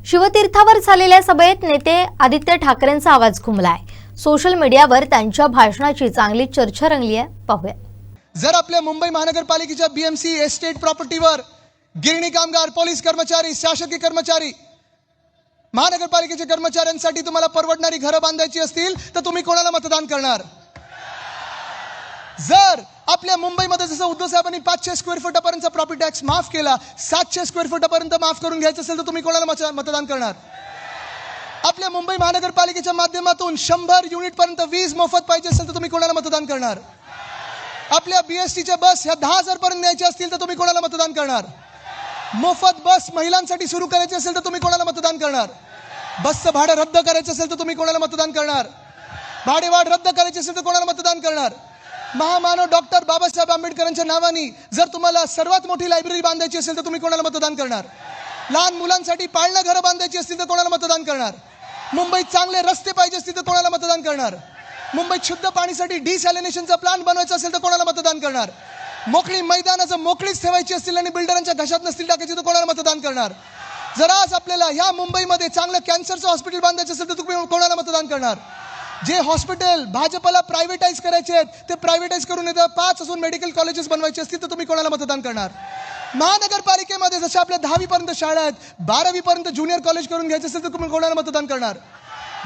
शिवतीर्थावर झालेल्या सभेत नेते आदित्य ठाकरेंचा आवाज घुमलाय। सोशल मीडियावर त्यांच्या भाषणाची चांगली चर्चा रंगली आहे। पाहूया। जर आपल्या मुंबई महानगरपालिकेच्या बीएमसी एस्टेट प्रॉपर्टीवर गिरणी कामगार, पोलीस कर्मचारी, शासकीय कर्मचारी, महानगरपालिकेच्या कर्मचाऱ्यांसाठी तुम्हाला परवडणारी घरं बांधायची असतील तर तुम्ही कोणाला मतदान करणार? जर आपल्या मुंबईमध्ये जसं उद्धव साहेबांनी 500 स्क्वेअर फुटापर्यंत प्रॉपर्टी टॅक्स माफ केला, 700 स्क्वेअर फुटापर्यंत माफ करून घ्यायचं असेल तर तुम्ही कोणाला मतदान करणार? आपल्या मुंबई महानगरपालिकेच्या माध्यमातून 100 युनिट पर्यंत वीज मोफत पाहिजे असेल तर तुम्ही कोणाला मतदान करणार? आपल्या बीएसटीच्या बस ह्या 10,000 पर्यंत न्यायच्या असतील तर तुम्ही कोणाला मतदान करणार? मोफत बस महिलांसाठी सुरू करायची असेल तर तुम्ही कोणाला मतदान करणार? बसचं भाडं रद्द करायचं असेल तर तुम्ही कोणाला मतदान करणार? भाडेवाढ रद्द करायची असेल तर कोणाला मतदान करणार? महामानव डॉक्टर बाबासाहेब आंबेडकरांच्या नावाने जर तुम्हाला सर्वात मोठी लायब्ररी बांधायची असेल तर तुम्ही कोणाला मतदान करणार? लहान मुलांसाठी पाळणा घरं बांधायची असतील तर कोणाला मतदान करणार? मुंबईत चांगले रस्ते पाहिजे असतील तर कोणाला मतदान करणार? मुंबईत शुद्ध पाणीसाठी डिसॅलिनेशनचा प्लांट बनवायचा असेल तर कोणाला मतदान करणार? मोकळी मैदानं जर मोकळीच ठेवायची असतील आणि बिल्डरांच्या घशात नसतील टाकायची तर कोणाला मतदान करणार? जर आज आपल्याला या मुंबईमध्ये चांगलं कॅन्सरचं हॉस्पिटल बांधायचं असेल तर तुम्ही कोणाला मतदान करणार? जे हॉस्पिटल भाजपला प्रायव्हेटाईज करायचे आहेत ते प्रायव्हेटाईज करून येतं 5 अजून मेडिकल कॉलेजेस बनवायचे असतील तर तुम्ही कोणाला मतदान करणार? महानगरपालिकेमध्ये जसे आपल्या 10वी पर्यंत शाळा आहेत, 12वी पर्यंत ज्युनियर कॉलेज करून घ्यायचे असेल तर तुम्ही कोणाला मतदान करणार?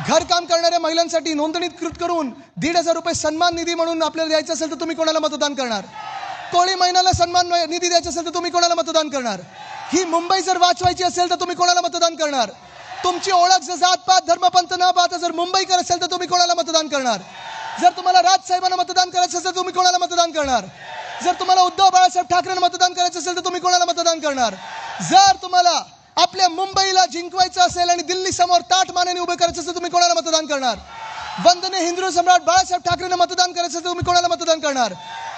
घरकाम करणाऱ्या महिलांसाठी नोंदणीकृत करून 1,500 रुपये सन्मान निधी म्हणून आपल्याला द्यायचं असेल तर तुम्ही कोणाला मतदान करणार? कोळी महिन्याला सन्मान निधी द्यायचा असेल तर तुम्ही कोणाला मतदान करणार? ही मुंबई जर वाचवायची असेल तर तुम्ही कोणाला मतदान करणार? तुमची ओळख जर जातपात धर्मपंथ न पाहता जर मुंबईकर असेल तर तुम्ही कोणाला मतदान करणार? जर तुम्हाला राजसाहेबांना मतदान करायचं असेल तर तुम्ही कोणाला मतदान करणार? जर तुम्हाला उद्धव बाळासाहेब ठाकरेंना मतदान करायचं असेल तर तुम्ही कोणाला मतदान करणार? जर तुम्हाला आपल्या मुंबईला जिंकवायचं असेल आणि दिल्ली समोर ताठ मानेने उभे करायचं असेल तर तुम्ही कोणाला मतदान करणार? वंदनीय हिंदू सम्राट बाळासाहेब ठाकरेंना मतदान करायचं असेल तर तुम्ही कोणाला मतदान करणार?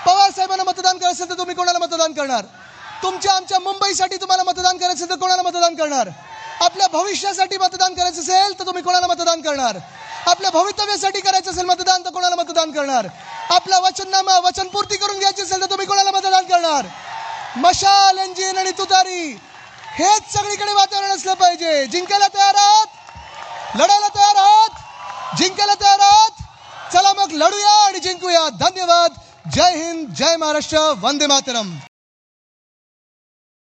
पवार साहेबांना मतदान करायचं असेल तर तुम्ही कोणाला मतदान करणार? तुमच्या आमच्या मुंबईसाठी तुम्हाला मतदान करायचं असेल तर कोणाला मतदान करणार? आपल्या भविष्यासाठी मतदान करायचं असेल तर तुम्ही कोणाला मतदान करणार? आपल्या भवितव्यासाठी करायचं असेल मतदान तर कोणाला मतदान करणार? आपला वचननामा वचनपूर्ती करून घ्यायची असेल तर तुम्ही कोणाला मतदान करणार? मशाल, इंजिन आणि तुतारी हेच सगळीकडे वातावरण असलं पाहिजे। जिंकायला तयार आहात? लढायला तयार आहात? जिंकायला तयार आहात? चला मग लढूया आणि जिंकूया। धन्यवाद। जय हिंद, जय महाराष्ट्र, वंदे मातरम।